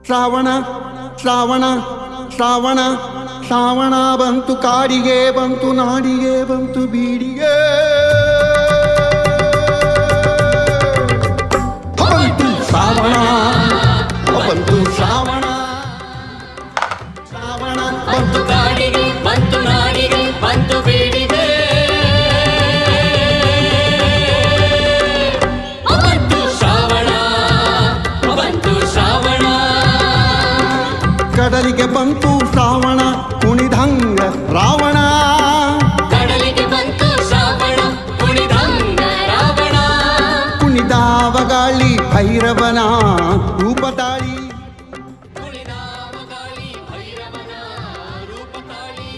ಶ್ರಾವಣ ಶ್ರಾವಣ ಶ್ರಾವಣ ಶ್ರಾವಣ ಬಂತು ಕಾಡಿಗೆ ಬಂತು ನಾಡಿಗೆ ಬಂತು ಬೀಡಿಗೆ ಬಂತು ಶ್ರಾವಣ ಬಂತು ಶ್ರಾವಣ ಶ್ರಾವಣ ಬಂತು ಕಾಡಿಗೆ ಬಂತು ನಾಡಿಗೆ ಬಂತು ಬೀಡಿಗೆ ಬಂತು ಶ್ರಾವಣ ಬಂತು ಶ್ರಾವಣ ಕಡಲಿಗೆ ಬಂತು ಶ್ರಾವಣ ಕುಣಿದಂಗ ರಾವಣ ಕಡಲಿಗೆ ಬಂತು ಶ್ರಾವಣ ಕುಣಿದಂಗ ರಾವಣ ಕುಣಿದಾವ ಗಾಳಿ ಭೈರವನ ರೂಪ ತಾಳಿ ಕುಣಿದಾವ ಗಾಳಿ ಭೈರವನ ರೂಪ ತಾಳಿ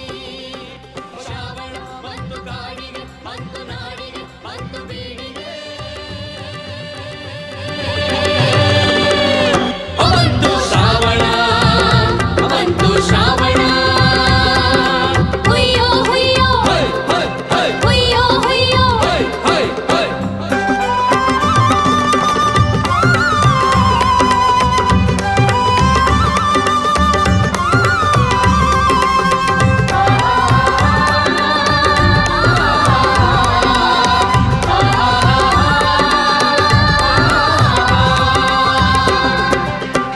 ಶ್ರಾವಣ ಬಂತು ಕಾಡಿಗೆ ಬಂತು ನಾಡಿಗೆ ಬಂತು ಬೀಡಿಗೆ ಬಂತು ಶ್ರಾವಣ ಬಂತು ಶ್ರಾವಣ ಹುಯ್ಯೋ ಹುಯ್ಯೋ ಹುಯ್ಯೋ ಹುಯ್ಯೋ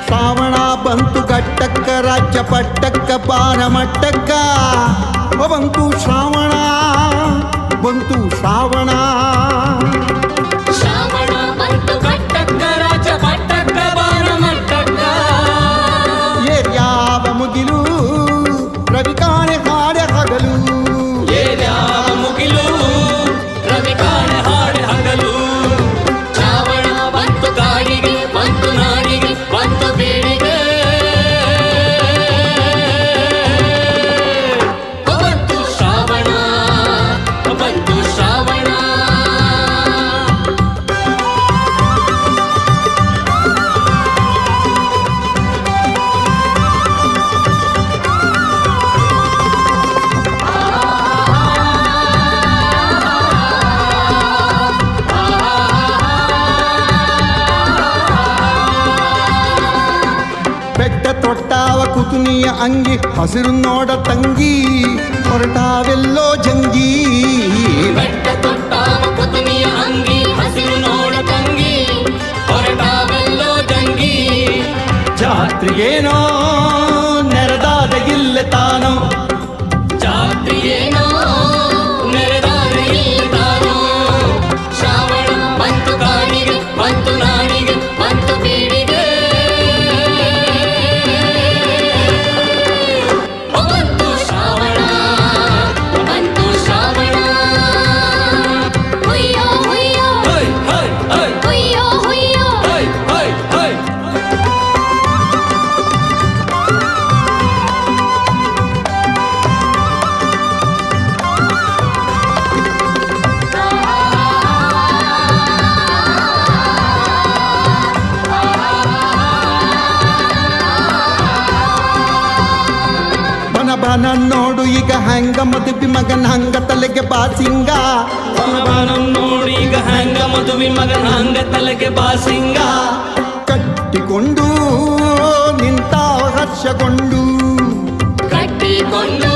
ಶ್ರಾವಣ ಬಂತು ಘಟ್ಟಕ್ಕ ರಾಜ್ಯ ಪಟ್ಟಕ್ಕ ಪಾರಮಟ್ಟಕ್ಕ ಬಂತು ಶ್ರಾವಣ ಬಂತು ಶ್ರಾವಣ ಶ್ರಾವಣ ಬಂತು ಕಟ್ಟಕ್ಕ ರಾಜ ಪಟ್ಟಕ್ಕ ಬಾರಮಟ್ಟಕ್ಕ ಏರ್ಯಾವ ಮುಗಿಲು ರವಿ ಕಾಣೆ ಹಾಡೆ ಹಗಲು ಏರ್ಯಾವ ಮುಗಿಲು ರವಿ ಕಾಣೆ ಹಾಡೆ ಹಗಲು ಶ್ರಾವಣ ಬಂತು ಕಾಡಿಗೆ ಬಂತು ನಾಡಿಗೆ ಬಂತು ಬೀಡಿಗೆ ಬಂತು ಶ್ರಾವಣ ಬಂತು ಶ್ರಾವಣ ಬೆಟ್ಟ ತೊಟ್ಟಾವ ಕುತುನಿಯ ಅಂಗಿ ಹಸಿರು ನೋಡ ತಂಗಿ ಹೊರಟಾವೆಲ್ಲೋ ಜಂಗಿ ಬೆಟ್ಟ ತೊಟ್ಟಾವ ಕುತುನಿಯ ಅಂಗಿ ಹಸಿರು ನೋಡ ತಂಗಿ ಹೊರಟಾವೆಲ್ಲೋ ಜಂಗಿ ಜಾತ್ರೆಗೇನೋ ನೆರೆದಾದ ಇಲ್ಲ ತಾನೋ ಜಾತ್ರೆಯೇನೋ ನೆರೆದಾರ ಇಲ್ಲದಾರೋ ಶ್ರಾವಣ ಬಂತು ಕಾಡಿಗೆ ಬಂತು ನಾಡಿಗೆ ಬಂತು ಬೀಡಿಗೆ ಬಂತು ಶ್ರಾವಣ ಬಂತು ಶ್ರಾವಣ ಹುಯ್ಯೋ ಹುಯ್ಯೋ ಹುಯ್ಯೋ ಹುಯ್ಯೋ ಬನ ಬನ ನೋಡು ಈಗ ಹಂಗ ಮದುವೆ ಮಗನ ಹಂಗ ತಲೆಗೆ ಬಾಸಿಂಗ ನೋಡಿ ಈಗ ಹಂಗ ಮದುವೆ ಮಗನ ಹಂಗ ತಲೆಗೆ ಬಾಸಿಂಗ ಕಟ್ಟಿಕೊಂಡು ನಿಂತ ಹರ್ಷಗೊಂಡು ಕಟ್ಟಿಕೊಂಡು